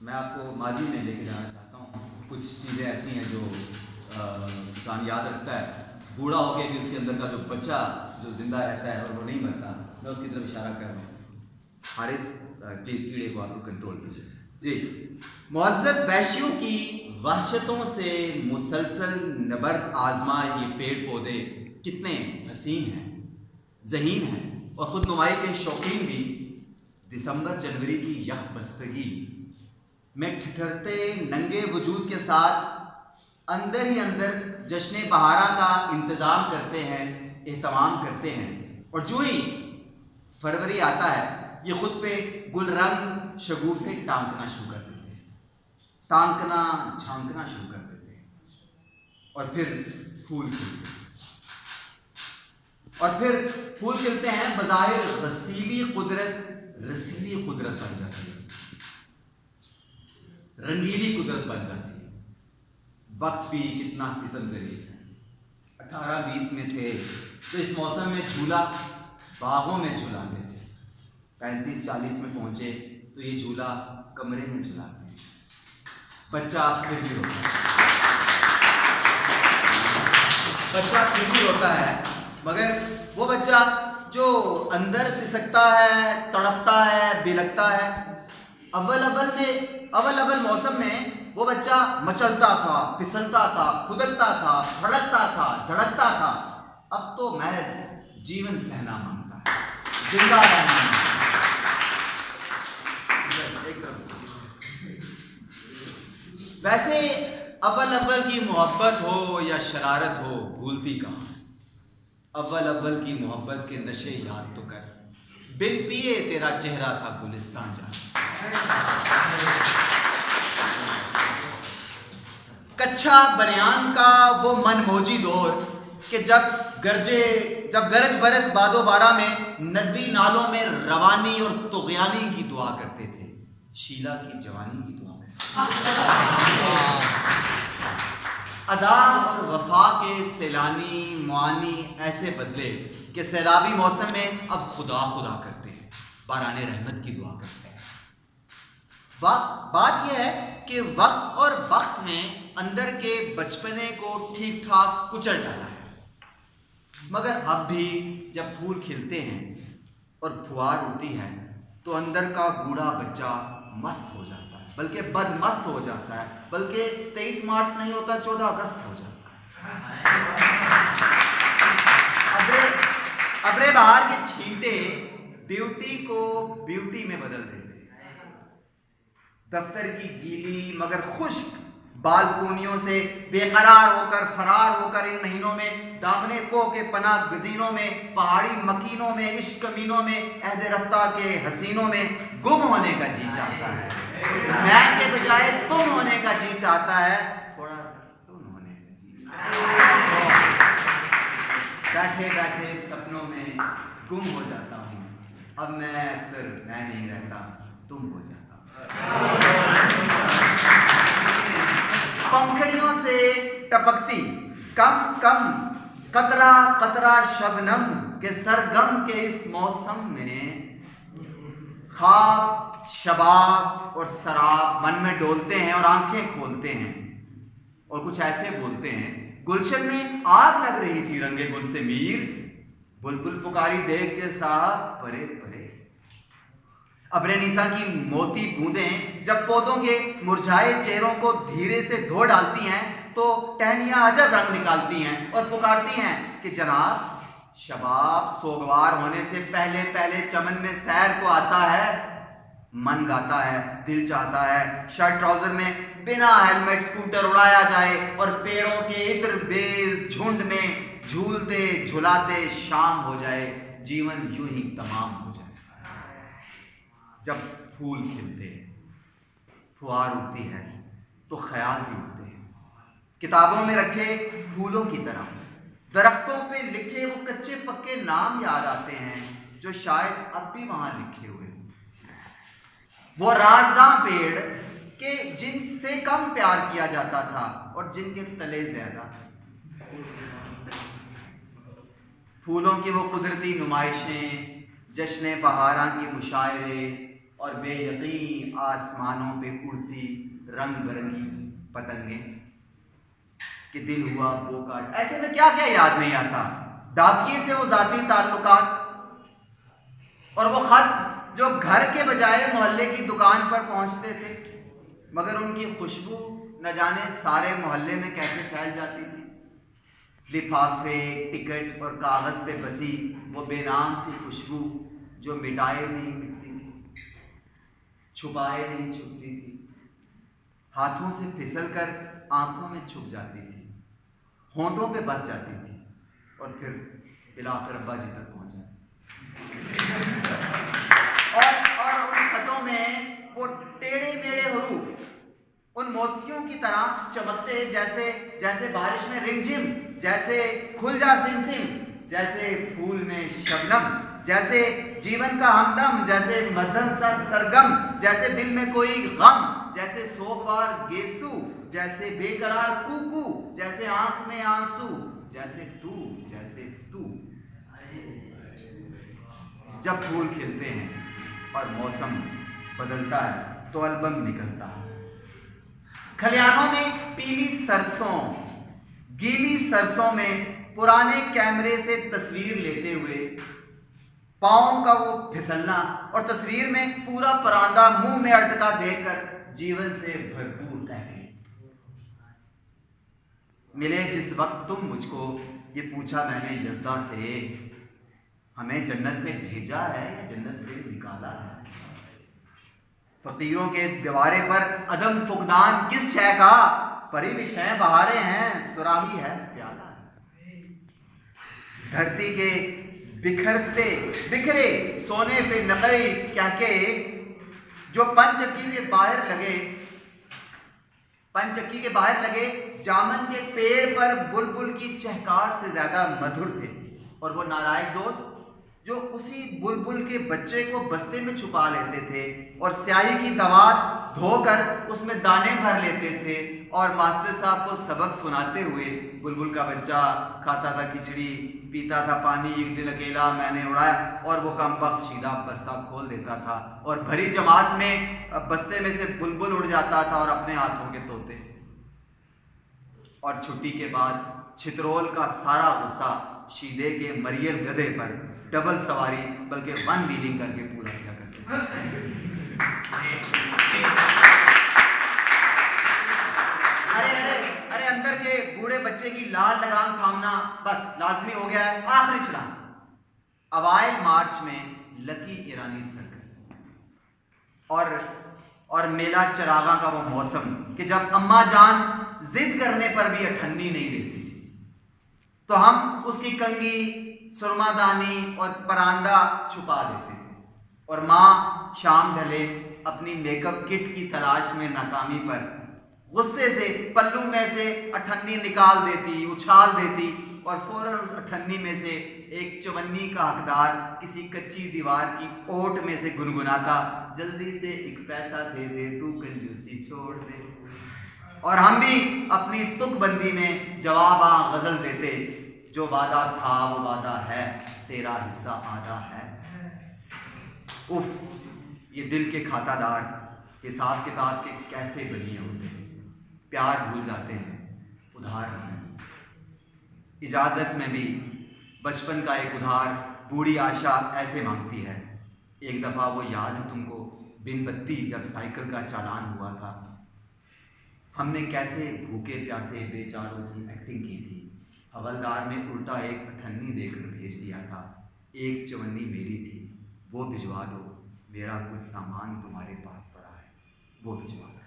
मैं आपको माजी में लेके जाना चाहता हूँ। कुछ चीज़ें ऐसी हैं जो इंसान याद रखता है, बूढ़ा होके भी उसके अंदर का जो बच्चा जो जिंदा रहता है और वो नहीं मरता। मैं उसकी तरफ इशारा कर रहा हूँ। हारिस, प्लीज़ कीड़े को आप लोग कंट्रोल कीजिए जी। मुअज़्ज़ब वहशियों की वहशतों से मुसलसल नबर्द आजमा ये पेड़ पौधे कितने हसीन हैं, ज़हीन हैं और ख़ुद नुमाई के शौकीन भी दिसंबर जनवरी की यख बस्तगी में ठिठुरते नंगे वजूद के साथ अंदर ही अंदर जश्न बहारा का इंतज़ाम करते हैं, एहतमाम करते हैं। और जो ही फरवरी आता है ये खुद पे गुलरंग शगुफ़े टांकना शुरू कर देते हैं, टांकना झांकना शुरू कर देते हैं। और फिर फूल खिलते हैं, और फिर फूल खिलते हैं। बज़ाहिर रसीली कुदरत रसीली कुदरत बन जाती है, रंगीली कुदरत बन जाती है। वक्त भी कितना सितम ज़रीफ़ है। 18-20 में थे तो इस मौसम में झूला बागों में झुलाते थे। 35-40 में पहुंचे तो ये झूला कमरे में झुलाते हैं। बच्चा फिर भी रोता है, बच्चा फिर भी रोता है, मगर वो बच्चा जो अंदर सिसकता है, तड़पता है, बिलखता है। अव्वल मौसम में वो बच्चा मचलता था, फिसलता था, खुदकता था, भड़कता था, धड़कता था। अब तो महज जीवन सहना मांगता है, जिंदा रहना मांगता है। वैसे अव्वल की मोहब्बत हो या शरारत हो, भूलती कहाँ। अव्वल की मोहब्बत के नशे याद तो कर, बिन पिए तेरा चेहरा था गुलिस्तान जा। कच्चा बनियान का वो मनमोजी दौर कि जब गरज बरस बादो बारा में नदी नालों में रवानी और तुग़यानी की दुआ करते थे, शीला की जवानी की दुआ करते। अदा और वफा के सैलानी मुआनी ऐसे बदले कि सैलाबी मौसम में अब खुदा खुदा करते हैं, बाराने रहमत की दुआ करते हैं। बात यह है कि वक्त और वक्त ने अंदर के बचपने को ठीक ठाक कुचल डाला है, मगर अब भी जब फूल खिलते हैं और फुहार उड़ती है तो अंदर का बूढ़ा बच्चा मस्त हो जाता है, बल्कि बदमस्त हो जाता है। बल्कि 23 मार्च नहीं होता, 14 अगस्त हो जाता है। अब्रे बहार के छींटे ब्यूटी को ब्यूटी में बदल देते हैं। दफ्तर की गीली मगर खुश्क बालकोनियों से बेकरार होकर, फरार होकर इन महीनों में दामने को के पनाह गजीनों में, पहाड़ी मकीनों में, इश्क कमीनों में, अहद रफ्ता के हसीनों में गुम होने का जी चाहता है। मैं के बजाय तुम होने का जी चाहता है, थोड़ा तुम होने का जी चाहता है। बैठे बैठे सपनों में गुम हो जाता हूँ, अब मैं अक्सर मैं नहीं रहता, तुम हो जाता। पंखड़ियों से टपकती कम कम कतरा कतरा शबनम के सरगम के इस मौसम में ख्वाब, शबाब और शराब मन में डोलते हैं और आंखें खोलते हैं और कुछ ऐसे बोलते हैं। गुलशन में आग लग रही थी रंगे गुल से मीर, बुलबुल पुकारी देख के साथ परे परे। अब्रे निसा की मोती बूंदें जब पौधों के मुरझाए चेहरों को धीरे से धो डालती हैं तो टहनियां अजब रंग निकालती हैं और पुकारती हैं कि जनाब, शबाब सोगवार होने से पहले पहले चमन में सैर को आता है। मन गाता है, दिल चाहता है शर्ट ट्राउजर में बिना हेलमेट स्कूटर उड़ाया जाए और पेड़ों के इत्र बेज झुंड में झूलते झुलाते शाम हो जाए, जीवन यूं ही तमाम हो जाए। जब फूल खिलते हैं, फुहार उठती है तो ख्याल भी उठते हैं, किताबों में रखे फूलों की तरह। दरख्तों पे लिखे वो कच्चे पक्के नाम याद आते हैं जो शायद अब भी वहां लिखे हुए हैं। वो राजदां पेड़ के जिनसे कम प्यार किया जाता था और जिनके तले ज्यादा। फूलों की वो कुदरती नुमाइशें, जश्न बहारां के मुशायरे, और बेयकीन आसमानों पे उड़ती रंग बिरंगी पतंगें कि दिल हुआ बोकाट। ऐसे में क्या क्या याद नहीं आता, डाकिये से वो जाती ताल्लुकात और वो खत जो घर के बजाय मोहल्ले की दुकान पर पहुंचते थे, मगर उनकी खुशबू न जाने सारे मोहल्ले में कैसे फैल जाती थी। लिफाफे, टिकट और कागज पे बसी वो बेनाम सी खुशबू जो मिटाए नहीं मिटती थी, छुपाए नहीं छुपती थी, हाथों से फिसल कर आंखों में छुप जाती थी, होंठों पे बस जाती थी और फिर इलाकर अब्बा जी तक पहुंच जाती। और उन खतों में वो टेढ़े मेढ़े हरूफ उन मोतियों की तरह चमकते जैसे जैसे बारिश में रिमझिम, जैसे खुल जा सिमसिम, जैसे फूल में शबनम, जैसे जीवन का हमदम, जैसे मध्यम सा सरगम, जैसे दिल में कोई गम, जैसे सोगवार गेसू, जैसे बेकरार कूकू, जैसे आंख में आंसू, जैसे तू। जब फूल खिलते हैं और मौसम बदलता है तो एल्बम निकलता है। खलियानों में पीली सरसों, गीली सरसों में पुराने कैमरे से तस्वीर लेते हुए पाँव का वो फिसलना और तस्वीर में पूरा परांदा मुंह में अटका देकर जीवन से भरपूर तहरीर। मिले जिस वक्त तुम मुझको, ये पूछा मैंने यज़दा से, हमें जन्नत में भेजा है या जन्नत से निकाला है। फकीरों के दीवारे पर अदम फुकदान किस शय का, परी विषय बहारे हैं, सुराही है प्याला। धरती के बिखरे सोने पे नकई क्या के, जो पंचक्की के बाहर लगे जामन के पेड़ पर बुलबुल की चहकार से ज्यादा मधुर थे। और वो नालायक दोस्त जो उसी बुलबुल के बच्चे को बस्ते में छुपा लेते थे और स्याही की दवात धोकर उसमें दाने भर लेते थे और मास्टर साहब को सबक सुनाते हुए बुलबुल का बच्चा खाता था खिचड़ी, पीता था पानी, एक दिन अकेला मैंने उड़ाया, और वो कमबख्त सीधा बस्ता खोल देता था और भरी जमात में बस्ते में से बुलबुल उड़ जाता था और अपने हाथों के तोते। और छुट्टी के बाद छितरोल का सारा गुस्सा शीदे के मरियल गधे पर डबल सवारी बल्कि वन व्हीलिंग करके पूरा किया करते। अरे अंदर के बूढ़े बच्चे की लाल लगाम थामना बस लाजमी हो गया है। आखिरी चढ़ान अवाइल मार्च में लकी ईरानी सर्कस और मेला चरागा का वो मौसम कि जब अम्मा जान जिद करने पर भी अठन्नी नहीं देती थी तो हम उसकी कंगी, सुरमादानी और परांदा छुपा देते थे और माँ शाम ढले अपनी मेकअप किट की तलाश में नाकामी पर गुस्से से पल्लू में से अठन्नी निकाल देती, उछाल देती और फौरन उस अठन्नी में से एक चवन्नी का हकदार किसी कच्ची दीवार की ओट में से गुनगुनाता, जल्दी से एक पैसा दे दे तू कंजूसी छोड़ दे। और हम भी अपनी तुकबंदी में जवाबा गजल देते, जो वादा था वो वादा है, तेरा हिस्सा आधा है। उफ, ये दिल के खातादार हिसाब किताब के कैसे बनिए होते हैं, प्यार भूल जाते हैं उधार नहीं। इजाजत में भी बचपन का एक उधार बूढ़ी आशा ऐसे मांगती है। एक दफा वो याद है तुमको, बिन बत्ती जब साइकिल का चालान हुआ था, हमने कैसे भूखे प्यासे बेचारों से एक्टिंग की थी। हवलदार ने उल्टा एक अठन्नी देकर भेज दिया था, एक चवन्नी मेरी थी, वो भिजवा दो, मेरा कुछ सामान तुम्हारे पास पड़ा है, वो भिजवा दो।